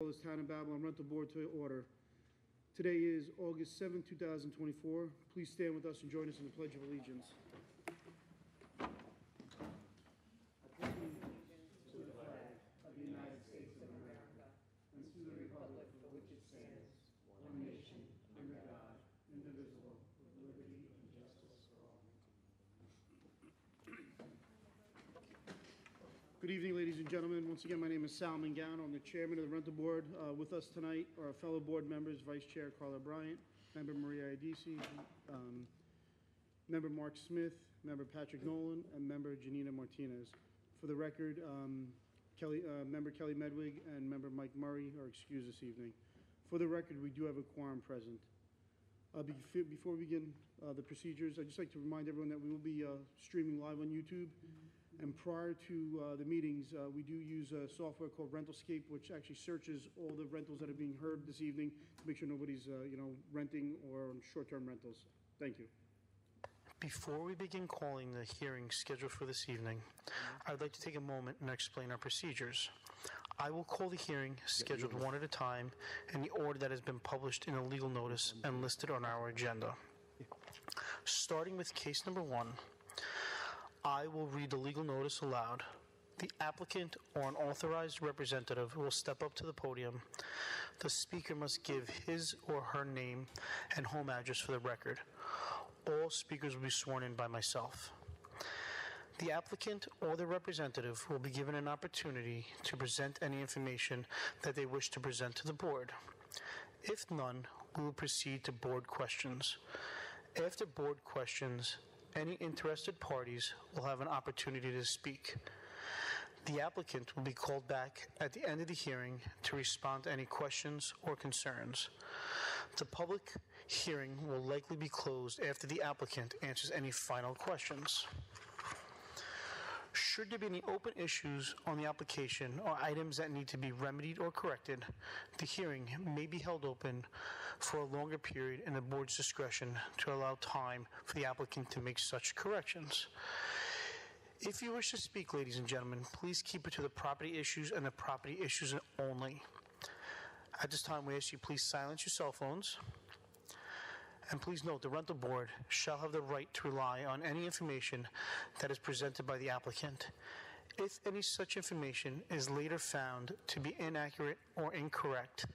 This Town of Babylon Rental Board to order. Today is August 7, 2024. Please stand with us and join us in the Pledge of Allegiance. I pledge allegiance to the flag of the United States of America and to the republic for which it stands, one nation, under God, indivisible, with liberty and justice for all. Good evening, ladies and gentlemen. Once again, my name is Sal Mangano. I'm the chairman of the rental board. With us tonight are our fellow board members, Vice Chair Carla Bryant, Member Maria Adisi, Member Mark Smith, Member Patrick Nolan, and Member Janina Martinez. For the record, Member Kelly Medwig and Member Mike Murray are excused this evening. For the record, we do have a quorum present. Before we begin the procedures, I'd just like to remind everyone that we will be streaming live on YouTube. And prior to the meetings, we do use a software called Rentalscape, which actually searches all the rentals that are being heard this evening to make sure nobody's, renting or on short-term rentals. Thank you. Before we begin calling the hearing scheduled for this evening, I would like to take a moment and explain our procedures. I will call the hearing scheduled one at a time in the order that has been published in a legal notice and listed on our agenda. Starting with case number 1, I will read the legal notice aloud. The applicant or an authorized representative will step up to the podium. The speaker must give his or her name and home address for the record. All speakers will be sworn in by myself. The applicant or the representative will be given an opportunity to present any information that they wish to present to the board. If none, we will proceed to board questions. After board questions, any interested parties will have an opportunity to speak. The applicant will be called back at the end of the hearing to respond to any questions or concerns. The public hearing will likely be closed after the applicant answers any final questions. Should there be any open issues on the application or items that need to be remedied or corrected, the hearing may be held open for a longer period in the board's discretion to allow time for the applicant to make such corrections. If you wish to speak, ladies and gentlemen, please keep it to the property issues and the property issues only. At this time, we ask you please silence your cell phones. And please note, the rental board shall have the right to rely on any information that is presented by the applicant. If any such information is later found to be inaccurate or incorrect,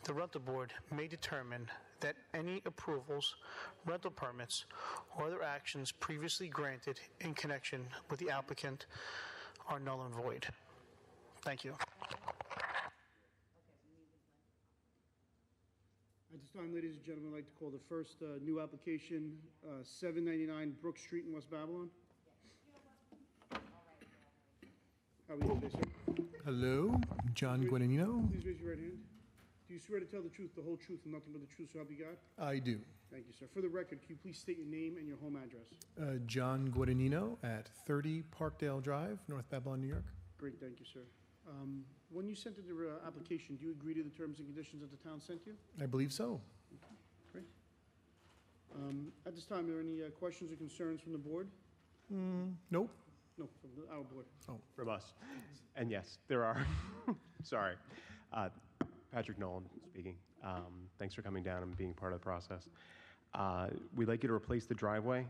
the rental board may determine that any approvals, rental permits, or other actions previously granted in connection with the applicant are null and void. Thank you. At this time, ladies and gentlemen, I'd like to call the first new application, 799 Brook Street in West Babylon. How are we doing today, sir? Hello, John Guadagnino. Please raise your right hand. Do you swear to tell the truth, the whole truth, and nothing but the truth, so help you God? I do. Thank you, sir. For the record, can you please state your name and your home address? John Guadagnino at 30 Parkdale Drive, North Babylon, New York. Great, thank you, sir. When you sent in the application, do you agree to the terms and conditions that the town sent you? I believe so. Great. At this time, are there any questions or concerns from the board? Nope. No, from our board. Oh, From us. And yes, there are. Sorry. Patrick Nolan speaking. Thanks for coming down and being part of the process. We'd like you to replace the driveway.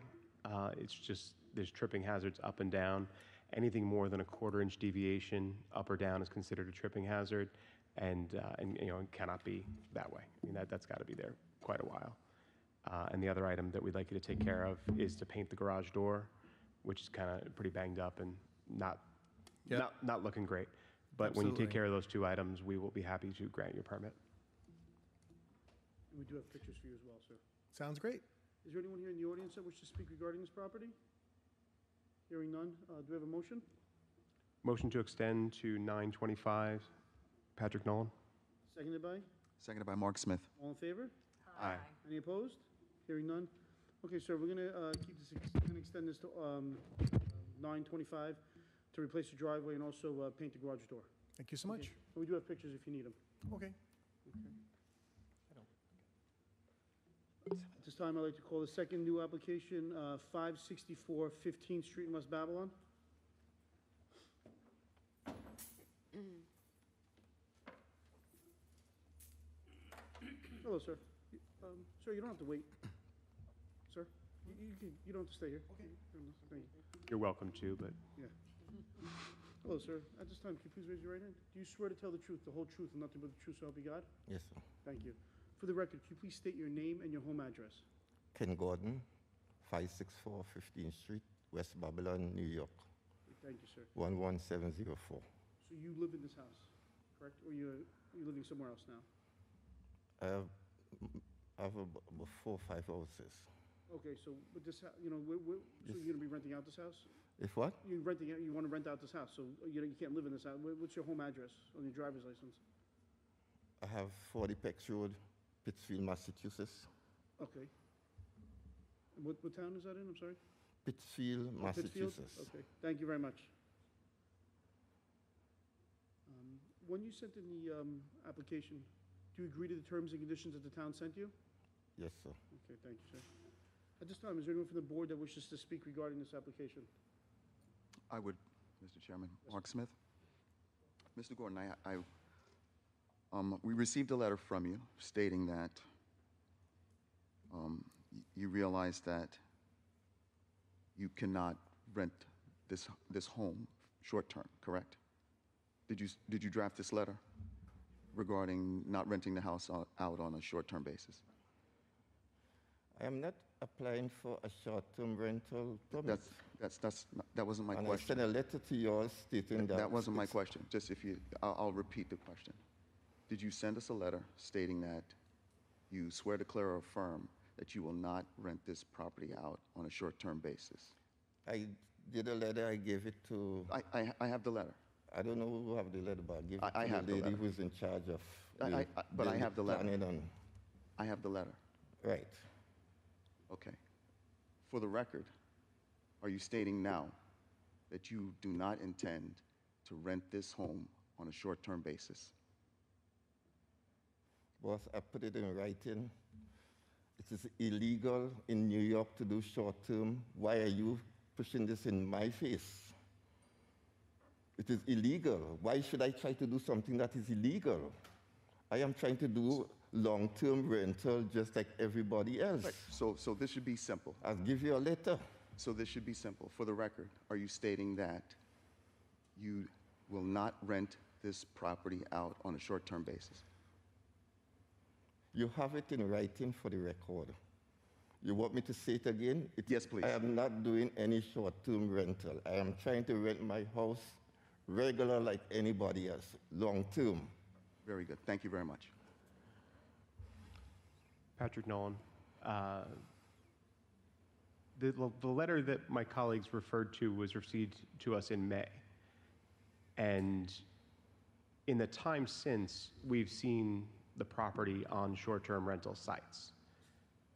It's just, there's tripping hazards up and down. Anything more than a quarter-inch deviation up or down is considered a tripping hazard, and it cannot be that way. I mean, that's got to be there quite a while. And the other item that we'd like you to take care of is to paint the garage door, which is kind of pretty banged up and not looking great. But Absolutely. When you take care of those two items, we will be happy to grant your permit. And we do have pictures for you as well, sir. sounds great. Is there anyone here in the audience that wishes to speak regarding this property? Hearing none, do we have a motion? Motion to extend to 9/25. Patrick Nolan. Seconded by? Seconded by Mark Smith. All in favor? Aye. Any opposed? Hearing none. Okay, sir, we're gonna keep this, gonna extend this to 9/25 to replace the driveway and also paint the garage door. Thank you so much. And we do have pictures if you need them. Okay. At this time, I'd like to call the second new application, 564 15th Street in West Babylon. Hello, sir. Sir, you don't have to wait. Sir, you don't have to stay here. Okay. Thank you. You're welcome to, but Yeah. Hello, sir. At this time, can you please raise your right hand? Do you swear to tell the truth, the whole truth, and nothing but the truth, so help you God? Yes, sir. Thank you. For the record, can you please state your name and your home address? Ken Gordon, 564 15th Street, West Babylon, New York, Thank you, sir. 11704. So you live in this house, correct? Or you're living somewhere else now? I have about 4 or 5 houses. Okay, so with this, so you're gonna be renting out this house? If what? You're renting out, you wanna rent out this house, so you can't live in this house. What's your home address on your driver's license? I have 40 Pex Road, Pittsfield, Massachusetts. Okay. And what town is that in? I'm sorry? Pittsfield, Pittsfield? Massachusetts. Okay, thank you very much. When you sent in the application, do you agree to the terms and conditions that the town sent you? Yes, sir. Okay, thank you, sir. At this time, is there anyone from the board that wishes to speak regarding this application? I would, Mr. Chairman. Mark Smith. Mr. Gordon, we received a letter from you stating that you realize that you cannot rent this home short-term, correct? Did you draft this letter regarding not renting the house out on a short-term basis? I am not applying for a short-term rental permit. That wasn't my And I question. sent a letter to you all stating that. That wasn't my it's- question. Just if you, I'll repeat the question. Did you send us a letter stating that you swear, declare, or affirm that you will not rent this property out on a short-term basis? I did a letter, I gave it to, I have the letter. I don't know who have the letter, but I gave it I to have the the lady letter. who's in charge of. But I have the letter. planning and- I have the letter. Right. Okay. For the record, are you stating now that you do not intend to rent this home on a short-term basis? Boss, I put it in writing. It is illegal in New York to do short-term. Why are you pushing this in my face? It is illegal. Why should I try to do something that is illegal? I am trying to do long-term rental just like everybody else. Right. So this should be simple. I'll give you a letter. So this should be simple. For the record, are you stating that you will not rent this property out on a short-term basis? You have it in writing for the record. You want me to say it again? Yes, please. I am not doing any short-term rental. I am trying to rent my house regular like anybody else, long-term. Very good. Thank you very much. Patrick Nolan. The letter that my colleagues referred to was received to us in May. And in the time since, we've seen the property on short-term rental sites.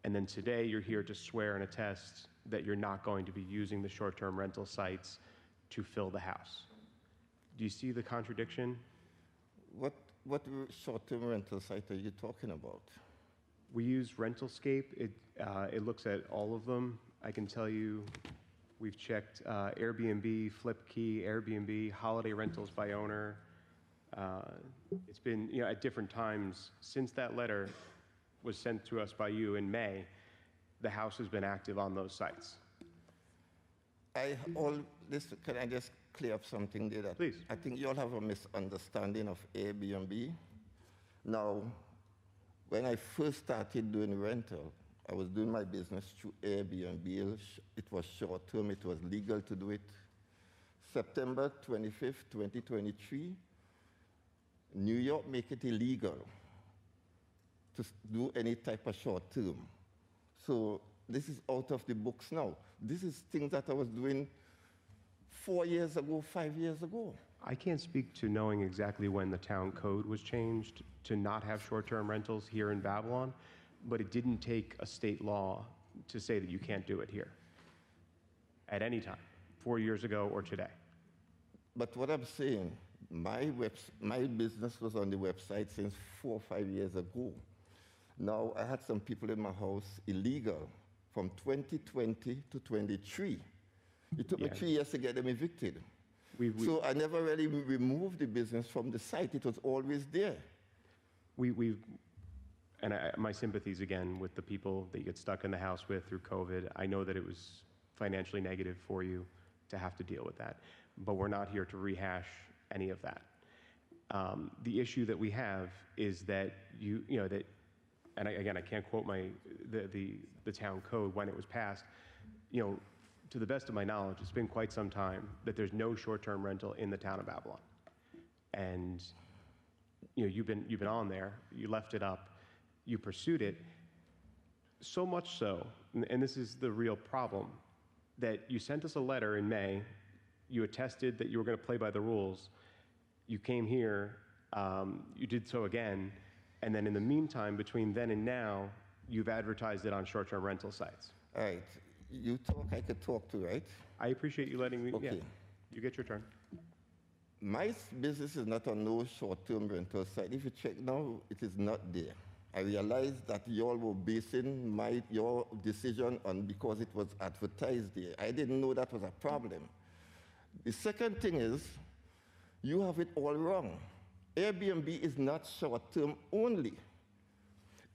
And then today, you're here to swear and attest that you're not going to be using the short-term rental sites to fill the house. Do you see the contradiction? What short-term rental site are you talking about? We use Rentalscape. It looks at all of them. I can tell you we've checked Airbnb, Flipkey, Airbnb, holiday rentals by owner. It's been, at different times since that letter was sent to us by you in May, the house has been active on those sites. Can I just clear up something there? Please. I think you all have a misunderstanding of Airbnb. Now, when I first started doing rental, I was doing my business through Airbnb. It was short-term. It was legal to do it. September 25th, 2023, New York make it illegal to do any type of short-term. So this is out of the books now. This is things that I was doing 4 years ago, 5 years ago. I can't speak to knowing exactly when the town code was changed to not have short-term rentals here in Babylon, but it didn't take a state law to say that you can't do it here at any time, 4 years ago or today. But what I'm saying, my business was on the website since 4 or 5 years ago. Now, I had some people in my house illegal from 2020 to 23. It took me 3 years to get them evicted. So I never really removed the business from the site. It was always there. and my sympathies again with the people that you get stuck in the house with through COVID. I know that it was financially negative for you to have to deal with that, but we're not here to rehash any of that. The issue that we have is that I can't quote the town code when it was passed. To the best of my knowledge, it's been quite some time that there's no short-term rental in the town of Babylon, and you've been on there. You left it up. You pursued it so much so, and this is the real problem, that you sent us a letter in May. You attested that you were going to play by the rules. You came here. You did so again, and then in the meantime, between then and now, you've advertised it on short-term rental sites. All right. You talk, I could talk too, right? I appreciate you letting me. Okay. Yeah, you get your turn. My business is not on no short-term rental site. If you check now, it is not there. I realize that you all were basing your decision on because it was advertised there. I didn't know that was a problem. The second thing is, you have it all wrong. Airbnb is not short-term only.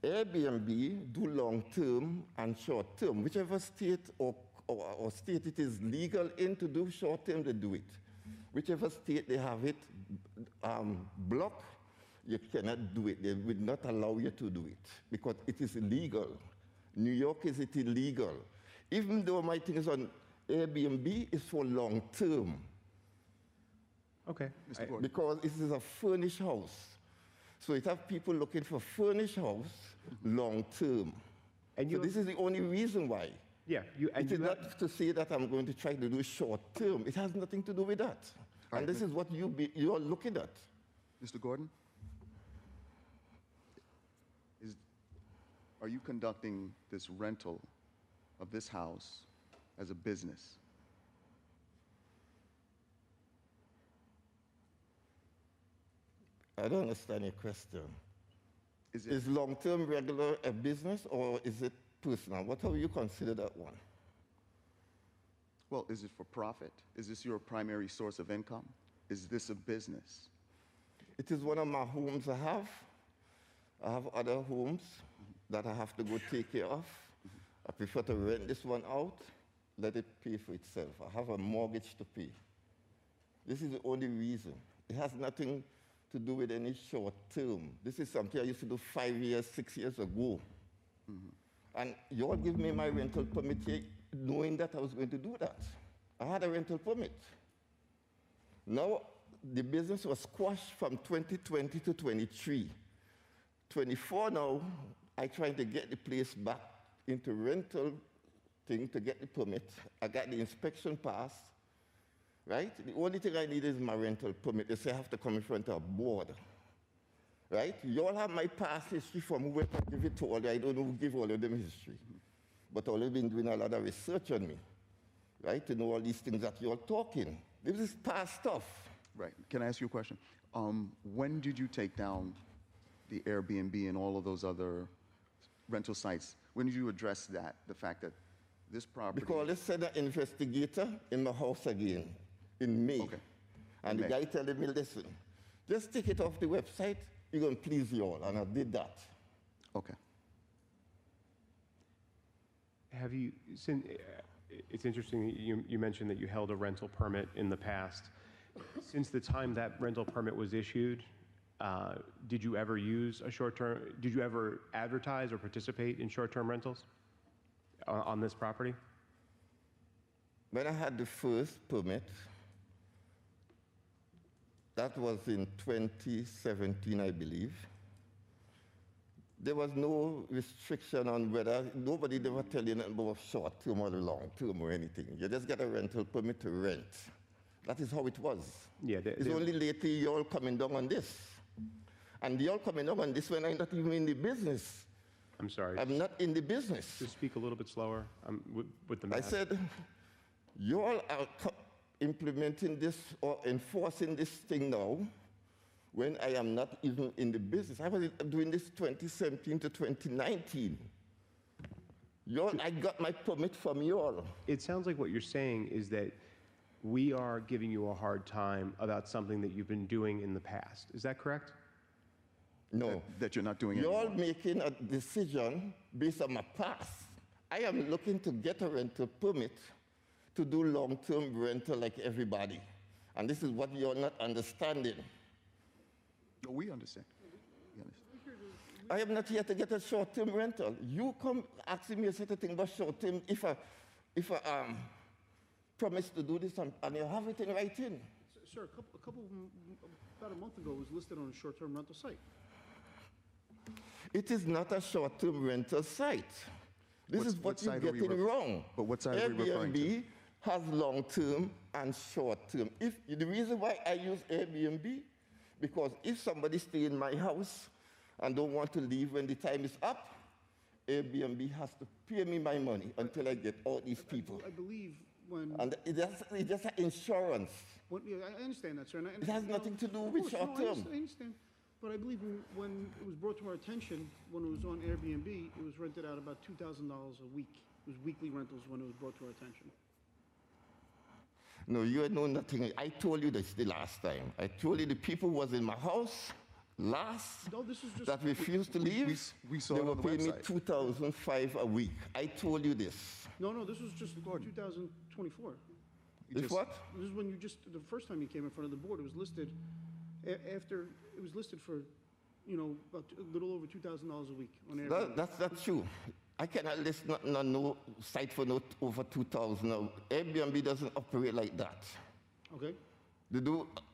Airbnb do long-term and short-term. Whichever state or state it is legal in to do short-term, they do it. Whichever state they have it blocked, you cannot do it. They will not allow you to do it because it is illegal. New York is it illegal. Even though my thing is on Airbnb, is for long-term. Okay. Mr. Gordon. Because it is a furnished house. So it have people looking for furnished house long-term. And so this is the only reason why. Yeah, It is not to say that I'm going to try to do short-term. It has nothing to do with that. All And right, this is what you are looking at. Mr. Gordon? Are you conducting this rental of this house as a business? I don't understand your question. Is it, Is long-term regular a business or is it personal? What have you consider that one? well, is it for profit? Is this your primary source of income? Is this a business? It is one of my homes I have. I have other homes that I have to go take care of. I prefer to rent this one out, let it pay for itself. I have a mortgage to pay. This is the only reason. It has nothing to do with any short term. This is something I used to do 5 years, 6 years ago. And you all give me my rental permit here, knowing that I was going to do that. I had a rental permit. Now, the business was squashed from 2020 to 23. 24 now, I trying to get the place back into rental thing to get the permit. I got the inspection pass, right? The only thing I need is my rental permit. They say I have to come in front of a board, right? You all have my past history from whoever give it to all. I don't know who give all of them history. But all have been doing a lot of research on me, right? To know all these things that you're talking. This is past stuff. Right. Can I ask you a question? When did you take down the Airbnb and all of those other rental sites? When did you address that, the fact that this property... Because they sent an investigator in my house again in May. Okay. And the May. guy telling me, listen, just take it off the website, you're going to please you all. And I did that. Okay. Have you, it's interesting that you mentioned that you held a rental permit in the past. Since the time that rental permit was issued, did you ever use a short-term, did you ever advertise or participate in short-term rentals on this property? When I had the first permit, that was in 2017, I believe. There was no restriction on whether, nobody ever tell you nothing about short-term or long-term or anything. You just get a rental permit to rent. That is how it was. Yeah, It's only lately you're coming down on this. And you're coming down on this when I'm not even in the business. I'm sorry. I'm not in the business. Just speak a little bit slower with the I math. said, you all are implementing this or enforcing this thing now when I am not even in the business. I was doing this 2017 to 2019. I got my permit from you all. It sounds like what you're saying is that we are giving you a hard time about something that you've been doing in the past. Is that correct? No. that you're not doing You're anymore? making a decision based on my past. I am looking to get a rental permit to do long-term rental like everybody. And this is what you're not understanding. No, we understand. We understand. I am not here to get a short-term rental. You come asking me a certain thing about short-term if I promise to do this and you have it in writing. Sir, about a month ago, it was listed on a short-term rental site. It is not a short-term rental site. This is what you're site are we getting wrong. But what site are we referring to? Airbnb has long-term and short-term. The reason why I use Airbnb, because if somebody stay in my house and don't want to leave when the time is up, Airbnb has to pay me my money until I get all these people. I believe when... And it's just insurance. Yeah, I understand that, sir. And It has nothing to do with no, short-term. I understand. But I believe when it was brought to our attention, when it was on Airbnb, it was rented out about $2,000 a week. It was weekly rentals when it was brought to our attention. No, you know nothing. I told you this the last time. I told you the people was in my house last No, this is just... that refused to leave. we saw they it were on the paying me website. $2,500 a week. I told you this. No, this was just 2024. You This just- what? This is when you just, the first time you came in front of the board, it was listed after, it was listed for, about a little over $2,000 a week on Airbnb. That's true. I cannot list no site for no over 2,000. No, Airbnb doesn't operate like that. Okay?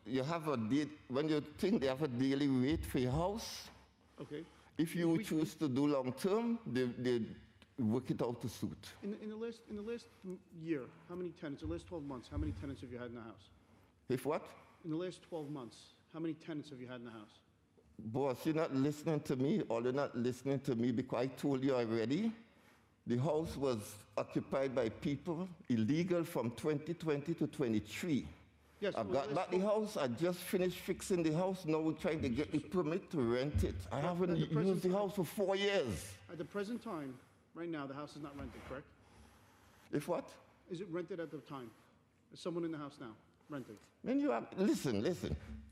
You have when you think they have a daily rate for your house, Okay. if you choose to do long term, they work it out to suit. In the last year, how many tenants, the last 12 months, how many tenants have you had in the house? If what? In the last 12 months, how many tenants have you had in the house? Boss, you're not listening to me, or you're not listening to me because I told you already. The house was occupied by people illegal from 2020 to 23. Yes. I got back the house. I just finished fixing the house. Now we're trying to get the permit to rent it. I haven't at the present used the time- house for 4 years. At the present time, right now, the house is not rented, correct? If what? Is it rented at the time? Is someone in the house now, renting? Then you have, listen.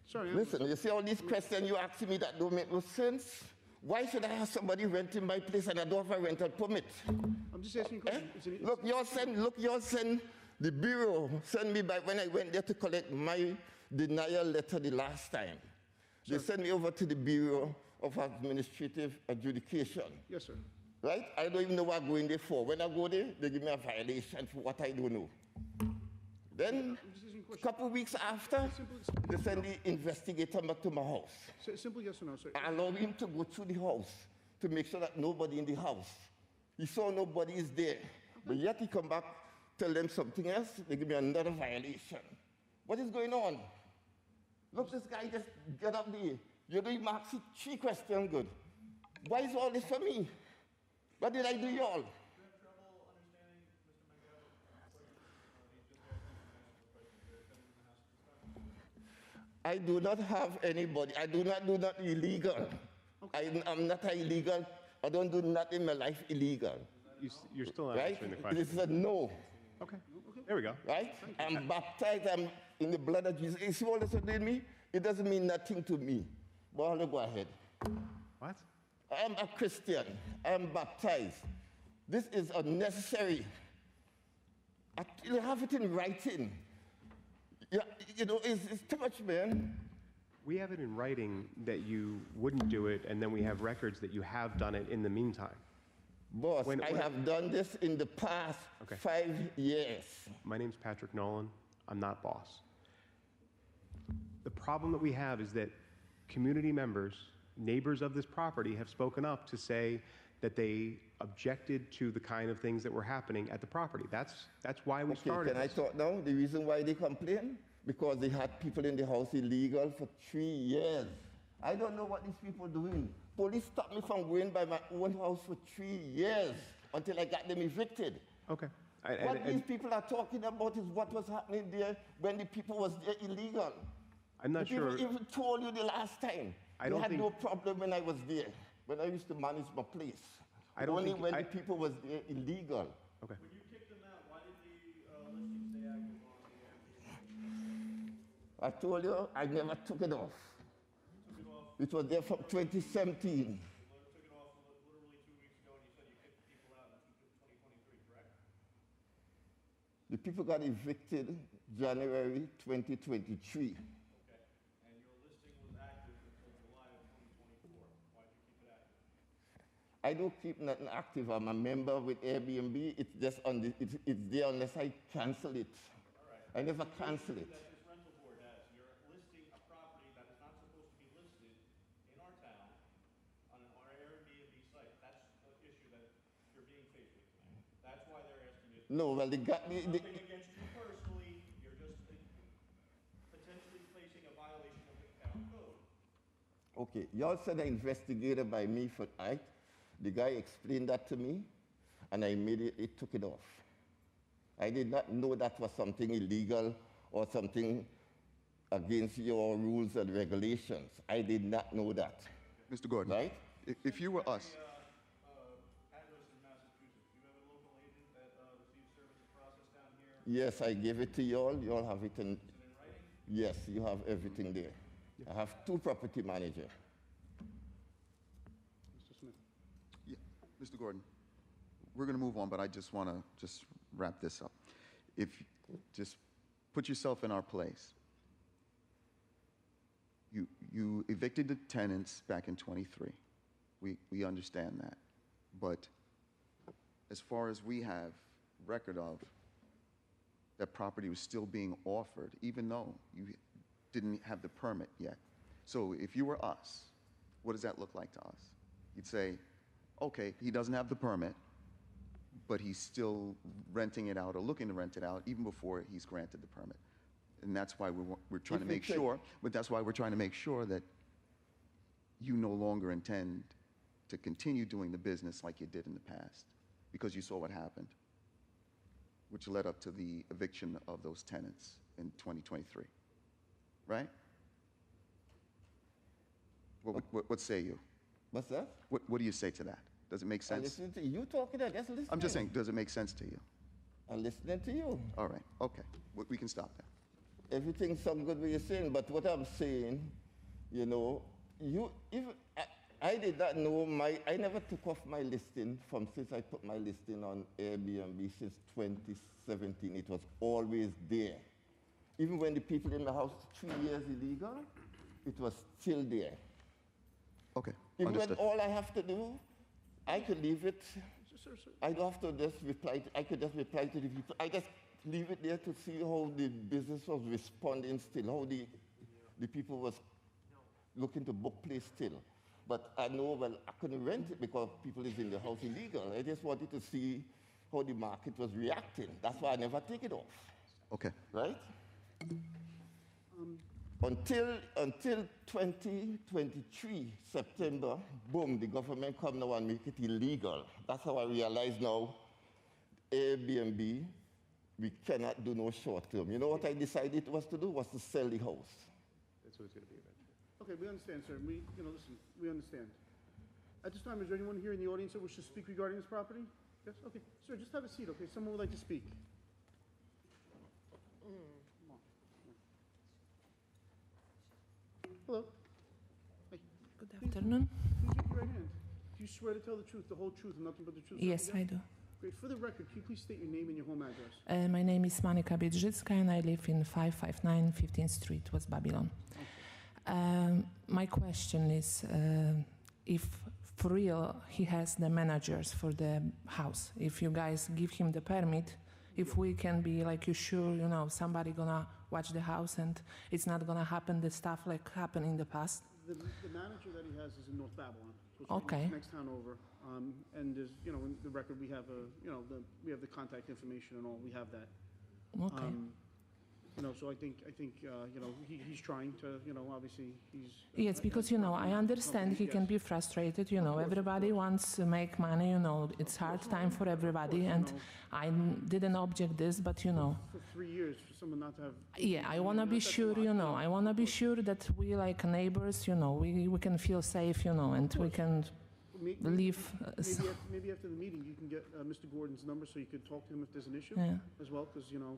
Sorry, Listen, you see all these questions you asking me that don't make no sense? Why should I have somebody renting my place and I don't have a rental permit? I'm just asking a Eh? question. Look, you send the bureau, send me back when I went there to collect my denial letter the last time. They sent me over to the Bureau of Administrative Adjudication, Yes, sir. right? I don't even know what I'm going there for. When I go there, they give me a violation for what I don't know. Then, I'm just asking a a question. couple weeks after, they send the investigator back to my house. Simple yes or no, sir. I allowed him to go through the house to make sure that nobody in the house. He saw nobody is there. But yet he come back, tell them something else, they give me another violation. What is going on? Look, this guy just get up there. You do ask 3 questions good. Why is all this for me? What did I do y'all? I do not have anybody. I do not do nothing illegal. I'm not illegal. I don't do nothing in my life illegal. You're still not Right? answering the This question. is a no. Okay, there we go. Right? I'm baptized. I'm in the blood of Jesus. You see all this with me? It doesn't mean nothing to me. But I'll go ahead. What? I'm a Christian. I'm baptized. This is unnecessary. You have it in writing. Yeah, it's too much, man. We have it in writing that you wouldn't do it, and then we have records that you have done it in the meantime. Boss, When- I when- have done this in the past Okay. 5 years. My name's Patrick Nolan. I'm not boss. The problem that we have is that community members, neighbors of this property, have spoken up to say that they objected to the kind of things that were happening at the property. That's why we Okay, started can I this. talk now? The reason why they complain? Because they had people in the house illegal for 3 years. I don't know what these people doing. Police stopped me from going by my own house for 3 years until I got them evicted. Okay. What these people are talking about is what was happening there when the people was there illegal. I'm not The people sure. even told you the last time. I They don't had think- no problem when I was there, when I used to manage my place. I don't Only think- when I- the people was there illegal. Okay. When you kicked them out, why did the listing stay active on the Airbnb? I told you, I never took it off. You took it off It was there from 2017. You took it off literally 2 weeks ago, and you said you kicked the people out in 2023, correct? The people got evicted January 2023. Okay. And your listing was active until July of 2024. Why'd you keep it active? I don't keep nothing active. I'm a member with Airbnb. It's just on the, it's there unless I cancel it. I never cancel it. That this rental board has, you're listing a property that is not supposed to be listed in our town on our Airbnb site. That's the issue that you're being faced with tonight. That's why they're asking you. No, well, they got me. Nothing against you personally, you're just potentially placing a violation of the town code. Okay, y'all said an investigator by me for night. The guy explained that to me, and I immediately took it off. I did not know that was something illegal or something against your rules and regulations. I did not know that. Mr. Gordon, Right? if you were us, Address in Massachusetts. Do you have a local agent that receives service and process down here? Yes, I gave it to y'all. Y'all have it in. Is it in writing? Yes, you have everything there. I have 2 property managers. Mr. Smith. yeah, Mr. Gordon, we're going to move on, but I just want to just wrap this up. If just put yourself in our place. You evicted the tenants back in 23. We understand that. But as far as we have record of, that property was still being offered, even though you didn't have the permit yet. So if you were us, what does that look like to us? You'd say, okay, he doesn't have the permit, but he's still renting it out or looking to rent it out even before he's granted the permit. And that's why we're trying to If we make take- sure, but that's why we're trying to make sure that you no longer intend to continue doing the business like you did in the past, because you saw what happened, which led up to the eviction of those tenants in 2023, right? What say you? What's that? What do you say to that? Does it make I'm sense? listening to you talking. I just listening. I'm just saying, does it make sense to you? I'm listening to you. All right, okay, we can stop there. Everything sounds good what you're saying, but what I'm saying, you know, I did not know I never took off my listing since I put my listing on Airbnb since 2017. It was always there. Even when the people in the house 3 years illegal, it was still there. Okay, Even when understood. all I have to do, I could leave it. Sir. I don't have to just reply. I could just reply to the people. I just leave it there to see how the business was responding still, how the people was looking to book place still. But I know, well, I couldn't rent it because people is in the house illegal. I just wanted to see how the market was reacting. That's why I never take it off, Okay, right? Until 2023, September, boom, the government come now and make it illegal. That's how I realize now, Airbnb, we cannot do no short term. You know what I decided was to do? Was to sell the house. That's what it's going to be eventually. Okay, we understand, sir. Listen, we understand. At this time, is there anyone here in the audience that wishes to speak regarding this property? Yes? Okay. Sir, just have a seat, okay? Someone would like to speak. Come on. Hello. Hey, Good afternoon. please raise your right hand. Do you swear to tell the truth, the whole truth, and nothing but the truth? Yes, I do. Great. For the record, can you please state your name and your home address? My name is Monika Biedrzycka and I live in 559 15th Street, West Babylon. My question is if for real he has the managers for the house, if you guys give him the permit, if we can be like you sure, you know, somebody gonna watch the house and it's not gonna happen the stuff like happened in the past. The manager that he has is in North Babylon. which is Okay. Next town over. And there's, you know, in the record, we have we have the contact information and all, we have that. Okay. You know, so I think, you know, he's trying to, you know, obviously, he's. Yes, because, you know, I understand he can be frustrated, you know, everybody wants to make money, you know, it's hard time for everybody, and I didn't object this, but, you know, For 3 years, for someone not to have. yeah, I want to be That's a sure, lot, you know, I want to be sure that we like neighbors, you know, we can feel safe, you know, and we can live. Maybe after the meeting, you can get Mr. Gordon's number so you could talk to him if there's an issue Yeah. as well, because, you know,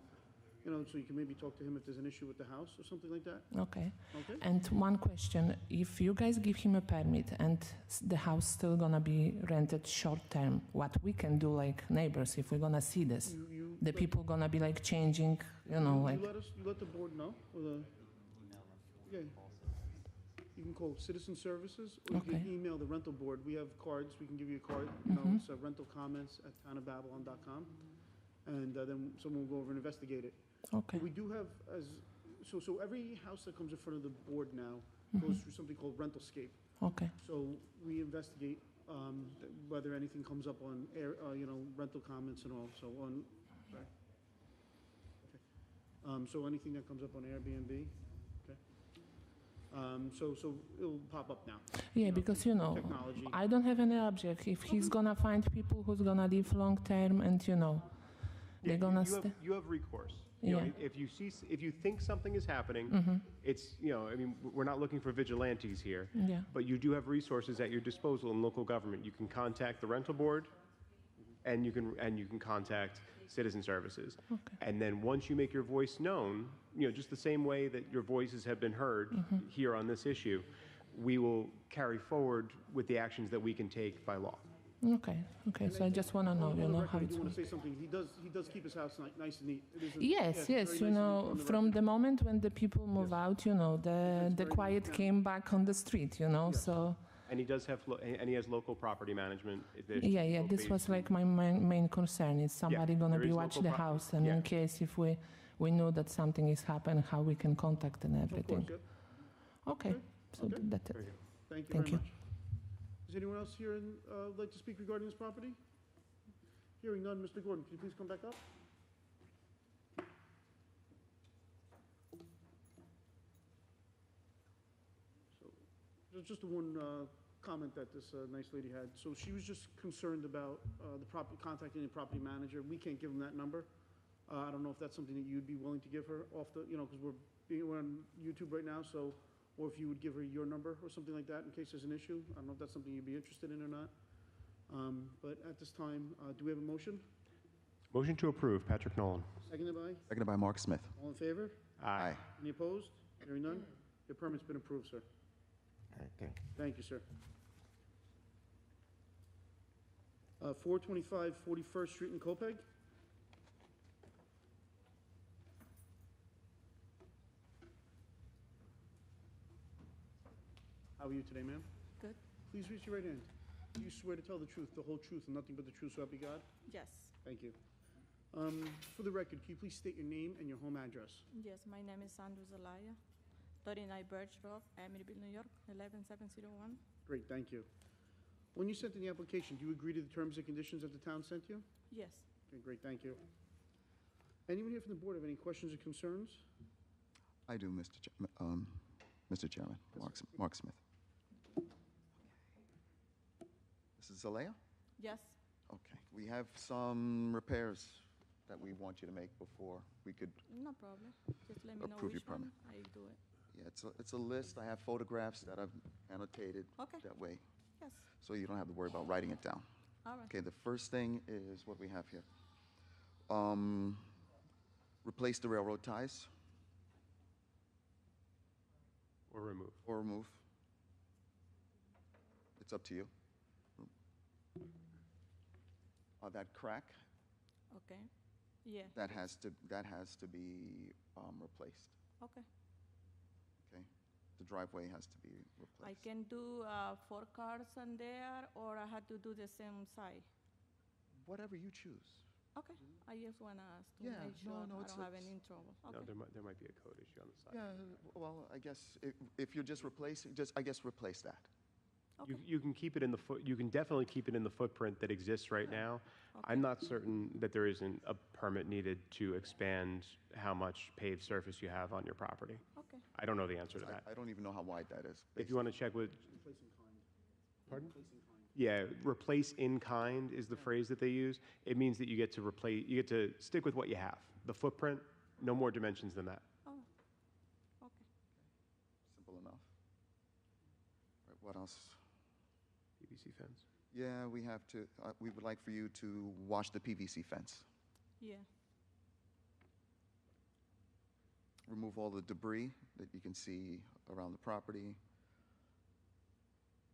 you know, so you can maybe talk to him if there's an issue with the house or something like that, Okay. okay? And one question, if you guys give him a permit and the house still gonna be rented short term, what we can do like neighbors if we're gonna see this? The people gonna be like changing, you know, like, You let the board know, or the, yeah. You can call Citizen Services, or you can Okay. email the rental board. We have cards, we can give you a card, you know, it's rentalcomments@townofbabylon.com, and then someone will go over and investigate it. okay, But we do have, so every house that comes in front of the board now goes through something called Rentalscape. okay, So we investigate whether anything comes up on air, you know, rental comments and all, so on, sorry. Okay. So anything that comes up on Airbnb, okay? So it'll pop up now. yeah, because you know, Technology. I don't have any object if he's gonna find people who's gonna live long term and you know, they're gonna stay. You have recourse. You know, Yeah. if you think something is happening, it's, you know, I mean, we're not looking for vigilantes here. Yeah. But you do have resources at your disposal in local government. You can contact the rental board, and you can contact citizen services. Okay. And then once you make your voice known, you know, just the same way that your voices have been heard here on this issue, we will carry forward with the actions that we can take by law. Okay, okay. So I just wanna know, On you the know, record, how I it's. do want to say something. He does keep his house nice and neat. It is Yes, very yes. nice You and neat know, on the from record. the moment when the people move out, you know, the very quiet nice. came back on the street. You know, Yes. so And he does have, and he has local property management. There's yeah, yeah. This was location. like my main concern is somebody gonna there be is watching local the house, and yeah. in case if we know that something is happening, how we can contact and Of everything. course, yeah. Okay, so Okay. that's it. Very good. Thank you Thank very you. much. Does anyone else here like to speak regarding this property? Hearing none, Mr. Gordon, could you please come back up? So, there's just one comment that this nice lady had. So she was just concerned about contacting the property manager. We can't give them that number. I don't know if that's something that you'd be willing to give her off the, you know, because we're on YouTube right now, so, or if you would give her your number or something like that in case there's an issue. I don't know if that's something you'd be interested in or not. But at this time, do we have a motion? Motion to approve, Patrick Nolan. Seconded by? Seconded by Mark Smith. All in favor? Aye. Any opposed? Hearing none? Your permit's been approved, sir. Okay. Thank you, sir. 425 41st Street in Copeg. How are you today, ma'am? Good. Please raise your right hand. Do you swear to tell the truth, the whole truth, and nothing but the truth, so help you God? Yes. Thank you. For the record, can you please state your name and your home address? Yes, my name is Sandra Zelaya, 39 Birch Road, Amityville, New York, 11701. Great, thank you. When you sent in the application, do you agree to the terms and conditions that the town sent you? Yes. Okay, great, thank you. Anyone here from the board have any questions or concerns? I do, Mr. Chairman. Mark Smith. Mrs. Zelaya? Yes. Okay. We have some repairs that we want you to make before we could. No problem. Just let me know Approve your which one. permit. I do it. Yeah, it's a list. I have photographs that I've annotated Okay. that way, Yes. so you don't have to worry about writing it down. All right. Okay, the first thing is what we have here. Replace the railroad ties Or remove. or remove. It's up to you. That crack, Okay. Yeah. that has to be replaced. Okay. Okay, the driveway has to be I replaced. can do 4 cars on there, or I have to do the same side. Whatever you choose. Okay. I just wanna ask to Yeah, make sure no, I it's- don't have it's- any trouble. No, Okay. there might be a code issue on the side. Yeah, well, I guess if you're just replacing, I guess replace that. Okay. You can keep it in the you can definitely keep it in the footprint that exists right now. I'm not certain that there isn't a permit needed to expand how much paved surface you have on your property. Okay. I don't know the answer to that. I don't even know how wide that is. If you want to check with, Replacing kind. pardon? Replacing kind. Yeah, replace in kind is the phrase that they use. It means that you get to stick with what you have. The footprint, no more dimensions than that. Oh. Okay. Simple enough. Right, what else? PVC fence. Yeah, we have to, we would like for you to wash the PVC fence. Yeah. remove all the debris that you can see around the property,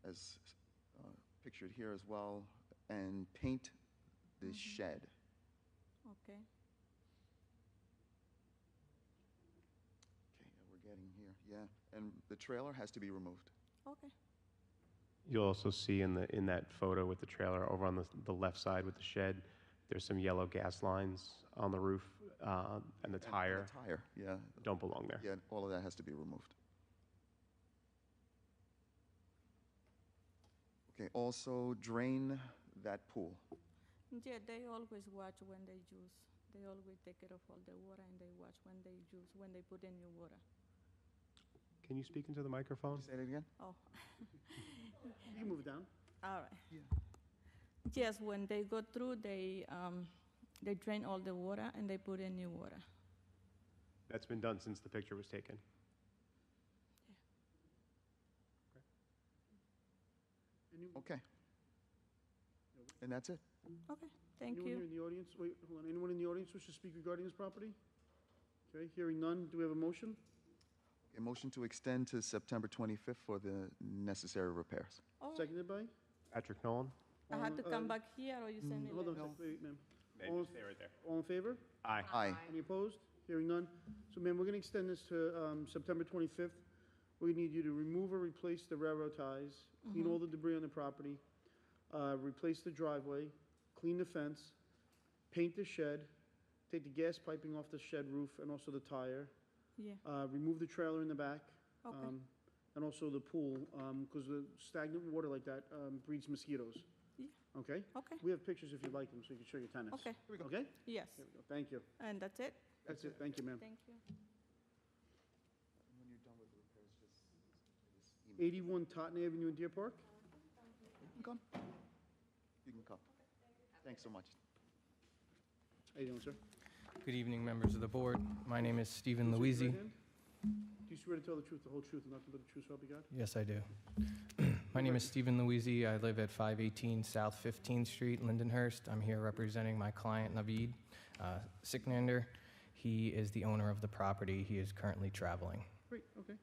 as pictured here as well, and paint the shed. Okay. Okay, yeah, we're getting here, yeah. And the trailer has to be removed. Okay. You'll also see in that photo with the trailer over on the left side with the shed, there's some yellow gas lines on the roof, and the tire And the tire, yeah. don't belong there. Yeah, all of that has to be removed. Okay, also drain that pool. Yeah, they always watch when they use. They always take care of all the water and they watch when they use, when they put in new water. Can you speak into the microphone? Say that again? Oh, You can move it down. all right. Yes, when they go through, they drain all the water and they put in new water. That's been done since the picture was taken. Okay. And that's it. Okay, thank Anyone here you. in the audience, wait, hold on, anyone in the audience wish to speak regarding this property? Okay, hearing none, do we have a motion? A motion to extend to September 25th for the necessary repairs. Oh, Seconded by? Patrick Nolan? I had to come back here or you send me Hold on a later? sec, wait, ma'am. Maybe All- stay right there. All in favor? Aye. Aye. Any opposed? Hearing none. So, ma'am, we're gonna extend this to September 25th. We need you to remove or replace the railroad ties, clean all the debris on the property, replace the driveway, clean the fence, paint the shed, take the gas piping off the shed roof and also the tire, Yeah, remove the trailer in the back, okay, and also the pool, because the stagnant water like that breeds mosquitoes. Yeah. Okay? okay, We have pictures if you'd like them, so you can show your tenants. okay, Okay? yes. There we go. Thank you. And that's it? That's it. Thank you, ma'am. Thank you. When you're done with the repairs, just email. 81 Totten Avenue in Deer Park? You can come. You can come. Thanks so much. How you doing, sir? Good evening, members of the board. My name is Stephen Raise your Louisi. right hand. Do you swear to tell the truth, the whole truth, and nothing but the truth, so help you God? Yes, I do. My name is Stephen Louisi. I live at 518 South 15th Street, Lindenhurst. I'm here representing my client, Naveed Siknander. He is the owner of the property. He is currently traveling. Great, okay.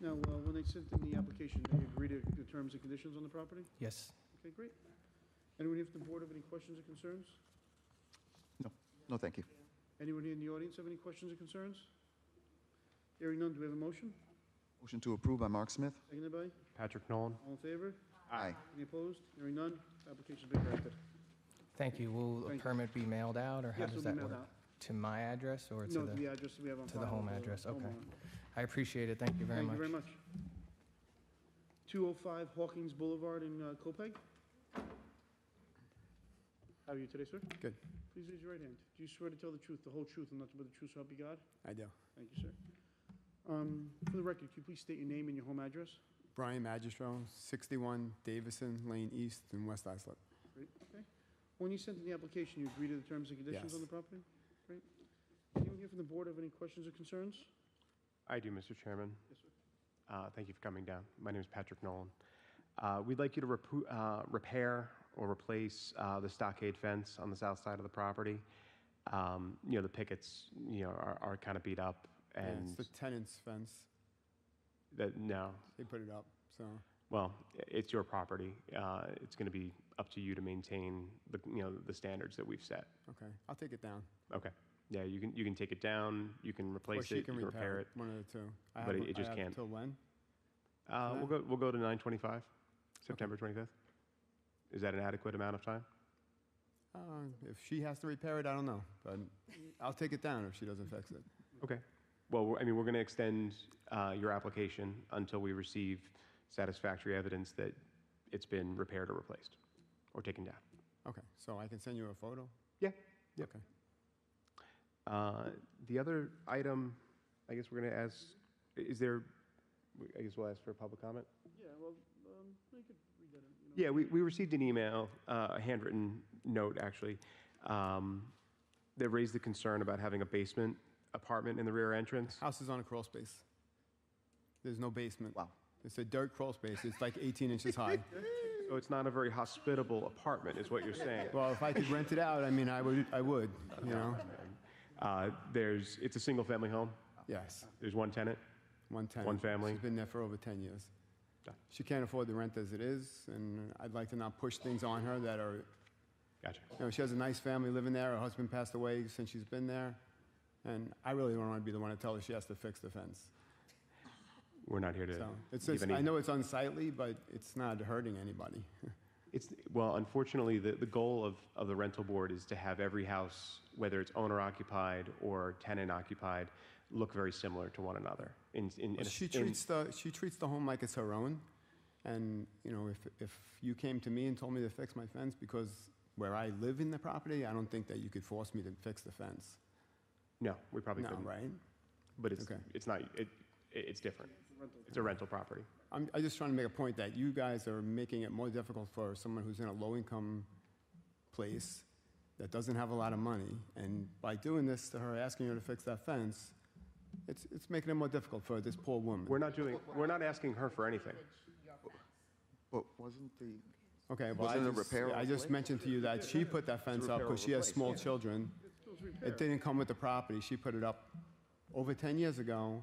Now, when they sent in the application, they agree to the terms and conditions on the property? Yes. Okay, great. Anyone here from the board have any questions or concerns? No, thank you. Anyone here in the audience have any questions or concerns? Hearing none, do we have a motion? Motion to approve by Mark Smith. Seconded by? Patrick Nolan? All in favor? Aye. Any opposed? Hearing none, application's been granted. Thank you. Will a Thank you. permit be mailed out, or how Yes, does it'll be that mailed work? out. To my address or to No, to the? the address that we have on to file. the home with address, okay. homeowner. I appreciate it. Thank you very much. Thank you very much. 205 Hawkins Boulevard in Copeg. How are you today, sir? Good. Please raise your right hand. Do you swear to tell the truth, the whole truth, and nothing but the truth, so help you God? I do. Thank you, sir. For the record, could you please state your name and your home address? Brian Magistro, 61 Davison Lane East in West Islip. Great, okay. When you sent in the application, you agree to the terms and conditions Yes. on the property? Great. Anyone here from the board have any questions or concerns? I do, Mr. Chairman. Yes, sir. Thank you for coming down. My name is Patrick Nolan. We'd like you to repair or replace the stockade fence on the south side of the property. The pickets, are kind of beat up, Yeah, and it's the tenant's fence. no. They put it up, so. Well, it's your property. It's going to be up to you to maintain the standards that we've set. Okay, I'll take it down. Okay. Yeah, you can take it down. You can Or replace she it. can You can repair it. One of the two. I But have- it just I have can't. Till when? We'll go to 9/25, September 25th. Is that an adequate amount of time? If she has to repair it, I don't know, but I'll take it down if she doesn't fix it. Okay. Well, we're going to extend your application until we receive satisfactory evidence that it's been repaired or replaced or taken down. Okay, so I can send you a photo? Yeah. Yep. Okay. The other item, I guess we're going to ask, is there, I guess we'll ask for a public comment? Yeah, well, you could read that in. Yeah, we received an email, a handwritten note, actually, that raised the concern about having a basement apartment in the rear entrance. House is on a crawl space. There's no basement. Wow. It's a dirt crawl space. It's like 18 inches high. So it's not a very hospitable apartment, is what you're saying. Well, if I could rent it out, I mean, I would, you know? It's a single-family home? Yes, There's one tenant? one tenant. One family? She's been there for over 10 years. Done. She can't afford the rent as it is, and I'd like to not push things on her that are, Gotcha. you know, she has a nice family living there. Her husband passed away since she's been there, and I really don't want to be the one to tell her she has to fix the fence. We're not here to So it's give just, any... I know it's unsightly, but it's not hurting anybody. Well, unfortunately, the goal of the rental board is to have every house, whether it's owner-occupied or tenant-occupied, look very similar to one another. She treats the home like it's her own, and you know, if you came to me and told me to fix my fence because where I live in the property, I don't think that you could force me to fix the fence. No, we probably No, couldn't. right? But it's Okay. it's not. It's different. It's a rental property. I'm just trying to make a point that you guys are making it more difficult for someone who's in a low-income place that doesn't have a lot of money, and by doing this to her, asking her to fix that fence, it's making it more difficult for this poor woman. We're not asking her for anything. But wasn't the, Okay, well, Wasn't it a repair or I just replace? mentioned to you that she put that fence up repair or because she has replace, small yeah. children. It didn't come with the property. She put it up over 10 years ago.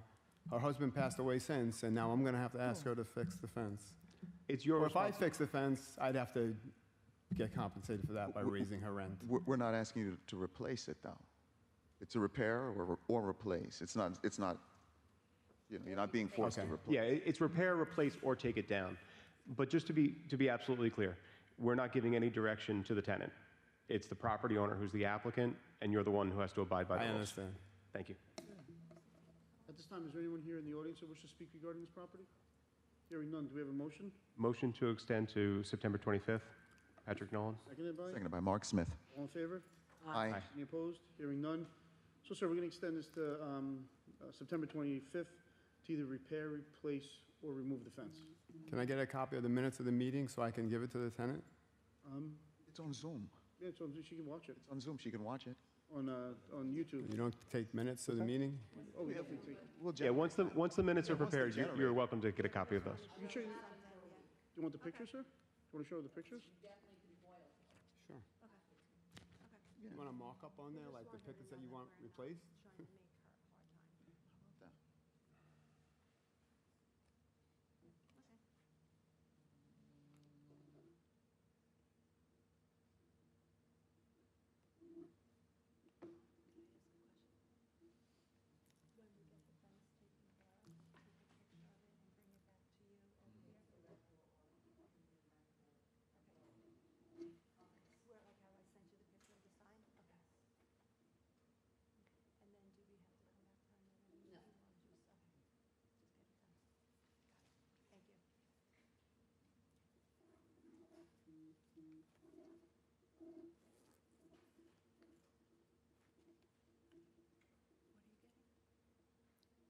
Her husband passed away since, and now I'm going to have to ask her to fix the fence. It's your Or if I responsibility. fix the fence, I'd have to get compensated for that by raising her rent. we're not asking you to replace it, though. It's a repair or replace. It's not, you know, you're not being forced to Okay. replace. Yeah, it's repair, replace, or take it down. But just to be absolutely clear, we're not giving any direction to the tenant. It's the property owner who's the applicant, and you're the one who has to abide by the I rules. understand. Thank you. At this time, is there anyone here in the audience that wishes to speak regarding this property? Hearing none, do we have a motion? Motion to extend to September 25th. Patrick Nolan. Seconded by? Seconded by Mark Smith. All in favor? Aye. Any opposed? Hearing none. So, sir, we're going to extend this to September 25th to either repair, replace, or remove the fence. Can I get a copy of the minutes of the meeting so I can give it to the tenant? It's on Zoom. Yeah, so she can watch it It's on Zoom. She can watch it. on YouTube. You don't take minutes of the meeting? Oh, we definitely take. We'll Yeah, once the minutes are once they're prepared, you're generated. welcome to get a copy of those. You can show you. Do you want the pictures, sir? You want to show the pictures? Sure. You want to mark up on there, like the pickets that you want replaced?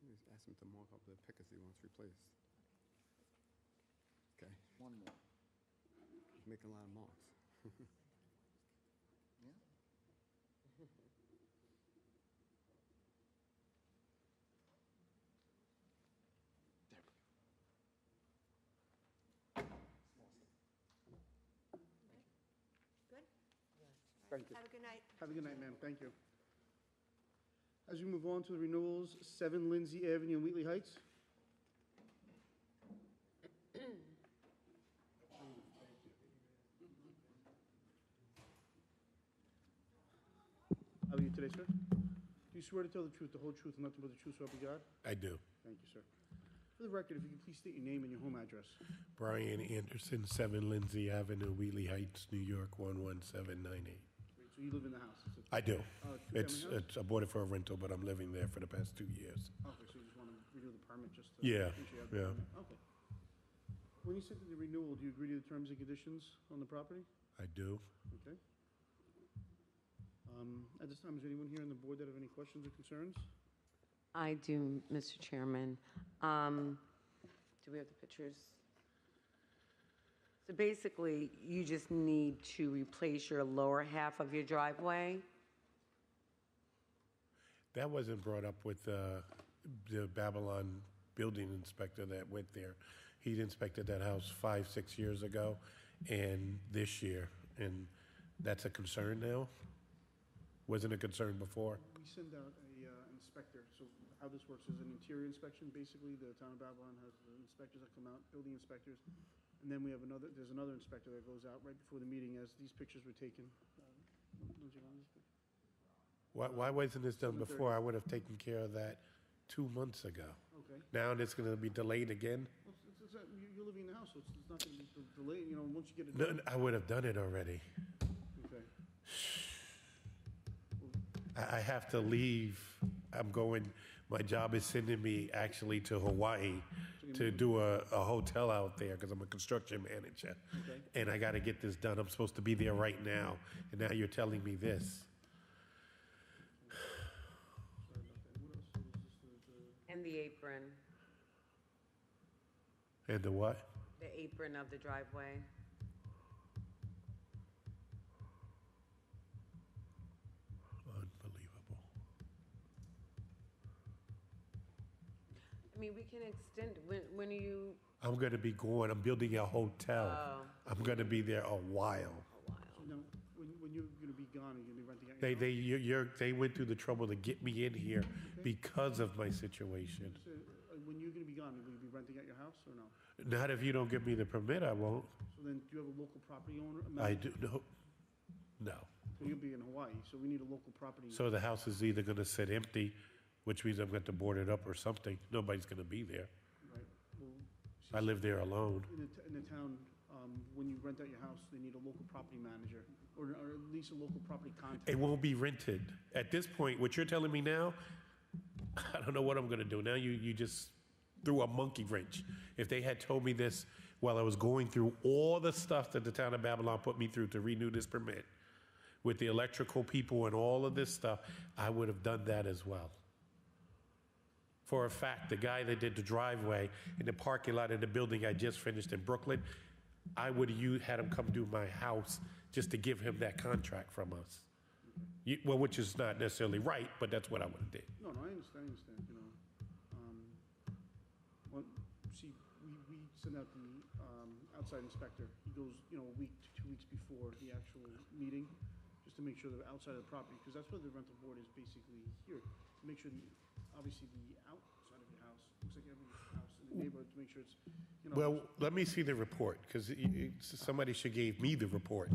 Just ask him to mark up the pickets he wants replaced. Okay, One more. he's making a lot of marks. Yeah? Thank you. Have a good night. Have a good night, ma'am. Thank you. As we move on to the renewals, 7 Lindsay Avenue in Wheatley Heights. How are you today, sir? Do you swear to tell the truth, the whole truth, and nothing but the truth, so help you God? I do. Thank you, sir. For the record, if you could please state your name and your home address. Brian Anderson, 7 Lindsay Avenue, Wheatley Heights, New York, 11798. Great, so you live in the house? It's a- I do. two-family house? I bought it for a rental, but I'm living there for the past 2 years. Okay, so you just want to renew the permit just to... Yeah, make sure you have the yeah. permit. Okay. When you said the renewal, do you agree to the terms and conditions on the property? I do. Okay. At this time, is there anyone here on the board that have any questions or concerns? I do, Mr. Chairman. Do we have the pictures? So basically, you just need to replace your lower half of your driveway? That wasn't brought up with the Babylon building inspector that went there. He'd inspected that house 5-6 years ago and this year, and that's a concern now? Wasn't a concern before? We send out a inspector, so how this works is an interior inspection. Basically, the town of Babylon has the inspectors that come out, building inspectors. And then we have there's another inspector that goes out right before the meeting as these pictures were taken. Don't you want this picture? Why wasn't this done 7:30. before? I would have taken care of that 2 months ago. Okay. Now it's going to be delayed again? Well, you're living in the house, so it's not going to be delayed, once you get it No, done. I would have done it already. Okay. I have to leave. My job is sending me actually to Hawaii to do a hotel out there because I'm a construction manager. Okay. And I got to get this done. I'm supposed to be there right now. And now you're telling me this. Sorry about that. What else? So is this And the apron, And the what? the apron of the driveway. Unbelievable. I mean, we can extend, when are you, I'm going to be going. I'm building a hotel. Oh. I'm going to be there a while. So now, when you're going to be gone, are you going to be renting out your house? They went through the trouble to get me in here because of my situation. So, when you're going to be gone, will you be renting out your house or no? Not if you don't give me the permit, I won't. So then, do you have a local property owner? I do, no. So you'll be in Hawaii, so we need a local property. So the house is either gonna sit empty, which means I'm going to board it up or something. Nobody's gonna be there. Right. Well, I live there alone. in the town, when you rent out your house, they need a local property manager, or at least a local property contact. It won't be rented. At this point, what you're telling me now, I don't know what I'm gonna do. Now you just threw a monkey wrench. If they had told me this while I was going through all the stuff that the town of Babylon put me through to renew this permit, with the electrical people and all of this stuff, I would have done that as well. For a fact, the guy that did the driveway in the parking lot in the building I just finished in Brooklyn, I would have had him come do my house just to give him that contract from us. Well, which is not necessarily right, but that's what I would have did. No, I understand, well, see, we send out the, outside inspector. He goes, a week to 2 weeks before the actual meeting, just to make sure the outside of the property, because that's what the rental board is basically here, to make sure obviously the outside of your house, looks like every house in the neighborhood, to make sure it's, Well, let me see the report, because somebody should give me the report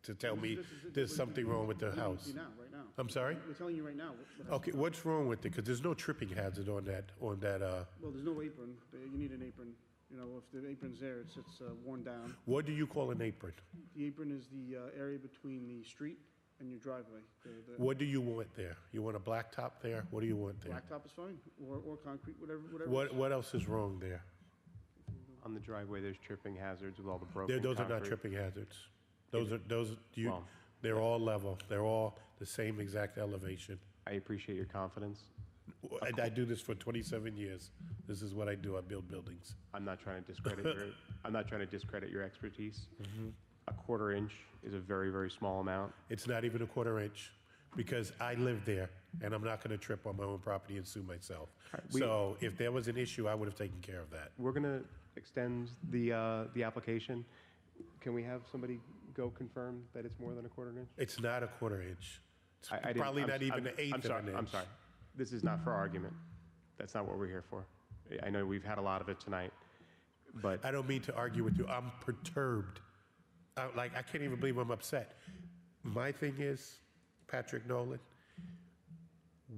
to tell me there's something wrong with the house. Right now. I'm sorry? We're telling you right now. Okay, what's wrong with it? Because there's no tripping hazard on that, Well, there's no apron. You need an apron. If the apron's there, it's worn down. what do you call an apron? The apron is the area between the street and your driveway. The What do you want there? You want a blacktop there? What do you want there? blacktop is fine, or concrete, whatever. What else is wrong there? On the driveway, there's tripping hazards with all the broken Those are not concrete. tripping hazards. Well- They're all level. They're all the same exact elevation. I appreciate your confidence. I do this for 27 years. This is what I do. I build buildings. I'm not trying to discredit your expertise. A quarter inch is a very, very small amount. It's not even a quarter inch because I live there and I'm not going to trip on my own property and sue myself. So if there was an issue, I would have taken care of that. We're going to extend the application. Can we have somebody go confirm that it's more than a quarter inch? It's not a quarter inch. It's I didn't- probably I'm- not even an eighth I'm sorry, of an inch. I'm sorry. This is not for argument. That's not what we're here for. I know we've had a lot of it tonight, but I don't mean to argue with you. I'm perturbed. I can't even believe I'm upset. My thing is, Patrick Nolan,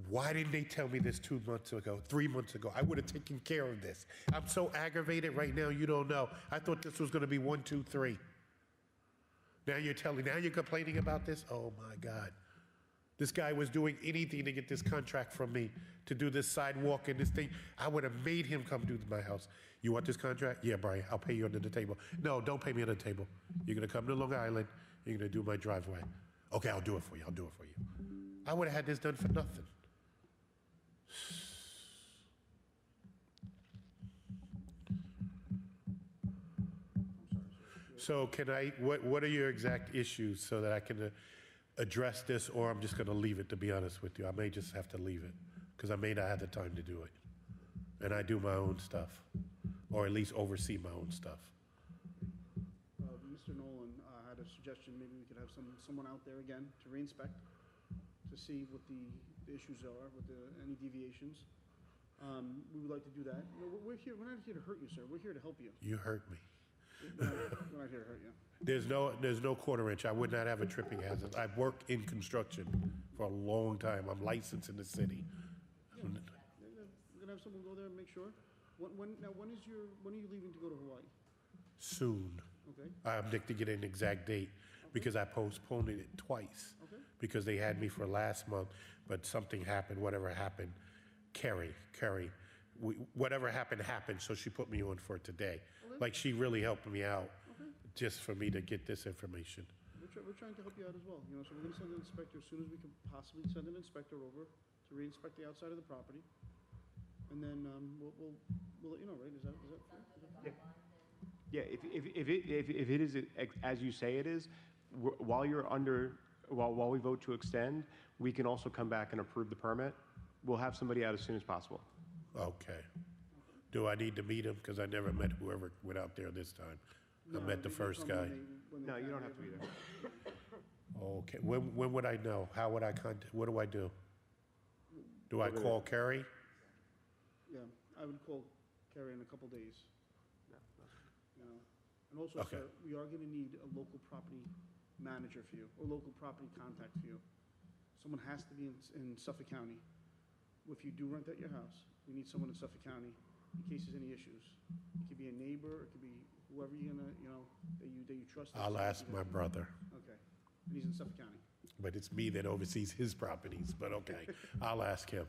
why didn't they tell me this 2 months ago, 3 months ago? I would have taken care of this. I'm so aggravated right now, you don't know. I thought this was going to be 1, 2, 3. Now you're complaining about this? Oh my God. This guy was doing anything to get this contract from me, to do this sidewalk and this thing. I would have made him come do my house. You want this contract? Yeah, Brian, I'll pay you under the table. No, don't pay me under the table. You're going to come to Long Island. You're going to do my driveway. Okay, I'll do it for you. I would have had this done for nothing. So what are your exact issues so that I can address this, or I'm just going to leave it, to be honest with you. I may just have to leave it because I may not have the time to do it. And I do my own stuff, or at least oversee my own stuff. Mr. Nolan had a suggestion, maybe we could have someone out there again to re-inspect, to see what the issues are with any deviations. We would like to do that. You know, we're here, we're not here to hurt you, sir. We're here to help you. You hurt me. We're not here to hurt you. There's no quarter inch. I would not have a tripping hazard. I've worked in construction for a long time. I'm licensed in the city. We're gonna have someone go there and make sure. When are you leaving to go to Hawaii? Soon. Okay. I'm Nick to get an exact date because I postponed it twice. Okay. Because they had me for last month, but something happened, whatever happened. Carrie, whatever happened, so she put me on for today. Okay. Like, she really helped me out Okay. just for me to get this information. We're trying to help you out as well. You know, so we're gonna send an inspector as soon as we can possibly send an inspector over to re-inspect the outside of the property. And then, we'll let you know, right? Is that fair? Yeah, if it is as you say it is, while we vote to extend, we can also come back and approve the permit. We'll have somebody out as soon as possible. Okay. Do I need to meet him? Because I never met whoever went out there this time. I met the first guy. No, you don't have to be there. Okay. When would I know? How would I contact? What do I do? Do I call Carrie? Yeah, I would call Carrie in a couple days. You know, and also, Okay. sir, we are gonna need a local property manager for you, or local property contact for you. Someone has to be in Suffolk County. If you do rent out your house, we need someone in Suffolk County in case there's any issues. It could be a neighbor, it could be whoever you're gonna, that you trust. I'll ask my brother. Okay, and he's in Suffolk County. But it's me that oversees his properties, but okay. I'll ask him,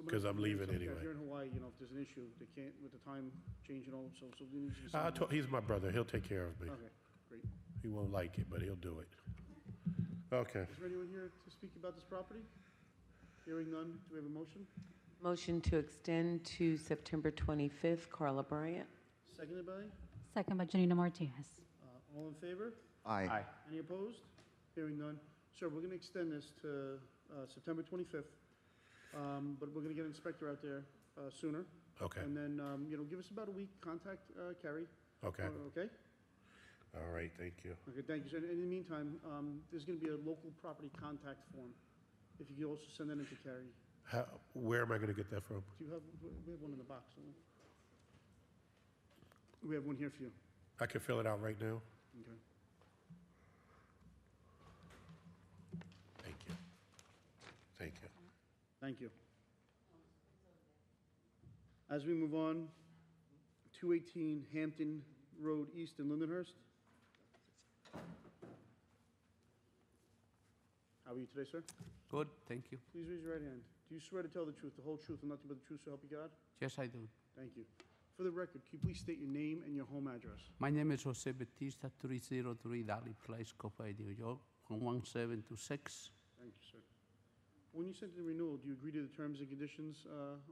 because I'm leaving anyway. Here in Hawaii, if there's an issue, they can't, with the time change and all, so we need to. He's my brother. He'll take care of me. Okay, great. He won't like it, but he'll do it. Okay. Is there anyone here to speak about this property? Hearing none, do we have a motion? Motion to extend to September 25th, Carla Bryant. Seconded by? Second by Janina Martinez. All in favor? Aye. Any opposed? Hearing none. Sir, we're going to extend this to September 25th, but we're going to get an inspector out there sooner. Okay. And then, give us about a week, contact Carrie. Okay. Okay? All right, thank you. Okay, thank you. So in the meantime, there's going to be a local property contact form. If you could also send that in to Carrie. Where am I going to get that from? We have one in the box, don't we? We have one here for you. I can fill it out right now? Okay. Thank you. Thank you. Thank you. As we move on, 218 Hampton Road East in Lindenhurst. How are you today, sir? Good, thank you. Please raise your right hand. Do you swear to tell the truth, the whole truth, and nothing but the truth, so help you God? Yes, I do. Thank you. For the record, can you please state your name and your home address? My name is Jose Batista, 303 Dali Place, Copa, New York, 11726. Thank you, sir. When you sent the renewal, do you agree to the terms and conditions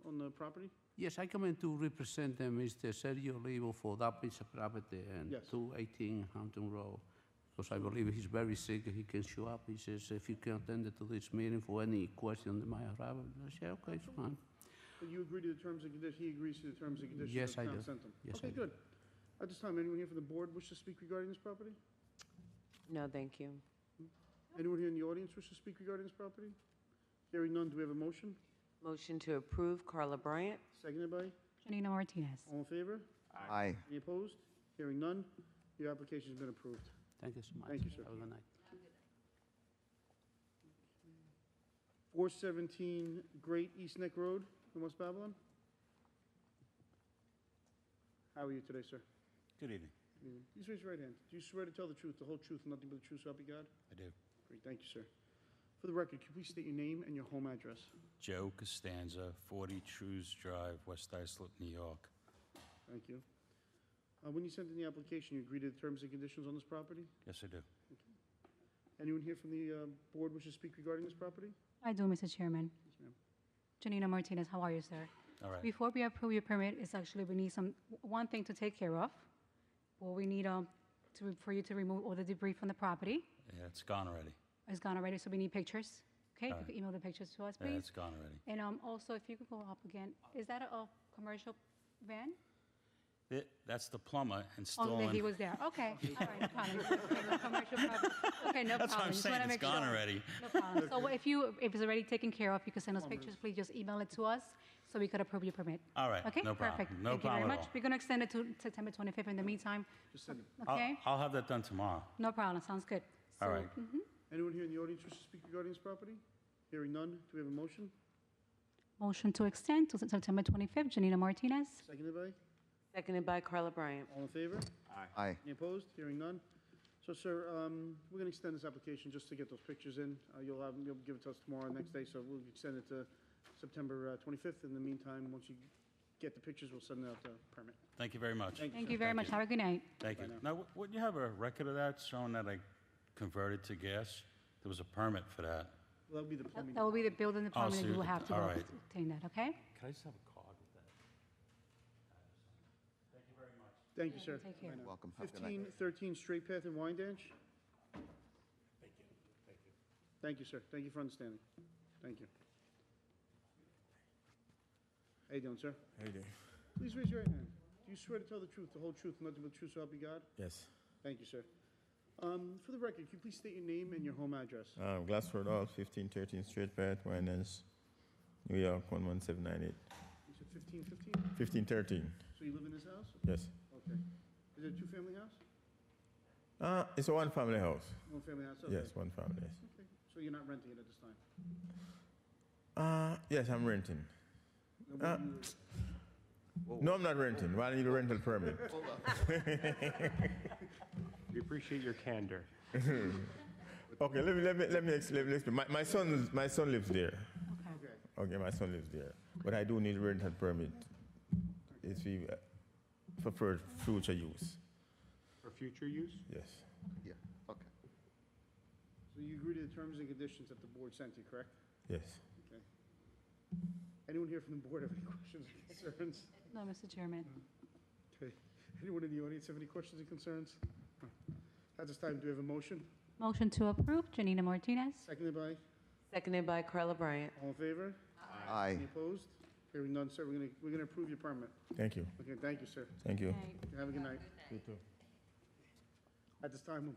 on the property? Yes, I come in to represent Mr. Sergio Olivo for that piece of property and Yes. 218 Hampton Road. Because I believe he's very sick, he can show up. He says, if you can attend to this meeting for any question that might have, I say, okay, it's fine. But you agree to the terms and conditions, he agrees to the terms and conditions? Yes, the I town do. sent him? Yes, Okay, I do. good. At this time, anyone here from the board wish to speak regarding this property? No, thank you. Anyone here in the audience wish to speak regarding this property? Hearing none, do we have a motion? Motion to approve, Carla Bryant. Seconded by? Janina Martinez. All in favor? Aye. Any opposed? Hearing none, your application's been approved. Thank you so much. Thank you, sir. Have a good night. 417 Great East Neck Road in West Babylon. How are you today, sir? Good evening. Please raise your right hand. Do you swear to tell the truth, the whole truth, and nothing but the truth, so help you God? I do. Great, thank you, sir. For the record, can you please state your name and your home address? Joe Costanza, 40 Trues Drive, West Islip, New York. Thank you. When you sent in the application, you agree to the terms and conditions on this property? Yes, I do. Anyone here from the board wish to speak regarding this property? I do, Mr. Chairman. Yes, ma'am. Janina Martinez, how are you, sir? All right. Before we approve your permit, it's actually we need one thing to take care of. Well, we need for you to remove all the debris from the property. Yeah, it's gone already. It's gone already, so we need pictures. Okay, All if you right. could email the pictures to us, Yeah, please. it's gone already. And also, if you could go up again, is that a commercial van? That's the plumber Oh, installing. he was there. Okay, all right, no problem. Okay, no commercial property. Okay, no That's what problem. I'm Just saying, wanna it's make gone sure. already. No problem. So if it's already taken care of, you can send us pictures, please just email it to us so we could approve your permit. All right, Okay, no problem. perfect. No Thank you problem very at much. all. We're going to extend it to September 25th in the meantime. Just send it. Okay? I'll have that done tomorrow. No problem, sounds good. All So, right. Anyone here in the audience wish to speak regarding this property? Hearing none, do we have a motion? Motion to extend to September 25th, Janina Martinez. Seconded by? Seconded by Carla Bryant. All in favor? Aye. Any opposed? Hearing none. So, sir, we're going to extend this application just to get those pictures in. You'll give it to us tomorrow, next day, so we'll extend it to September 25th. In the meantime, once you get the pictures, we'll send out the permit. Thank you very much. Thank you very much. Have a good night. Thank you. Now, wouldn't you have a record of that showing that I converted to gas? There was a permit for that. Well, that would be the plumbing. That will be the building department, so and you will have to all go right. obtain that, okay? Can I just have a card with that? Thank you very much. Thank you, sir. Take care. Bye now. Welcome. Have a good night. 1513 Straight Path in Wyandanch. Thank you. Thank you. Thank you, sir. Thank you for understanding. Thank you. How you doing, sir? Hey there. Please raise your right hand. Do you swear to tell the truth, the whole truth, and nothing but the truth, so help you God? Yes. Thank you, sir. For the record, can you please state your name and your home address? Glassford Hall, 1513 Straight Path, Wyandanch, New York, 11798. You said 1515? 1513. So you live in this house? Yes. Okay. Is it a two-family house? It's a one-family house. One-family house? Okay. Yes, one family. Yes. Okay. So you're not renting it at this time? Yes, I'm renting. Now, where do you- No, I'm not renting. Well, I need a rental permit. We appreciate your candor. Okay, let me explain. My son lives there. Okay. Okay, my son lives there, but I do need a rental permit. It's for future use. For future use? Yes. Yeah, okay. So you agree to the terms and conditions that the board sent you, correct? Yes. Okay. Anyone here from the board have any questions or concerns? No, Mr. Chairman. Okay. Anyone in the audience have any questions and concerns? At this time, do we have a motion? Motion to approve, Janina Martinez. Seconded by? Seconded by Carla Bryant. All in favor? Aye. Any opposed? Hearing none, sir, we're gonna approve your permit. Thank you. Okay, thank you, sir. Thank you. Have a good night. You too. At this time, we'll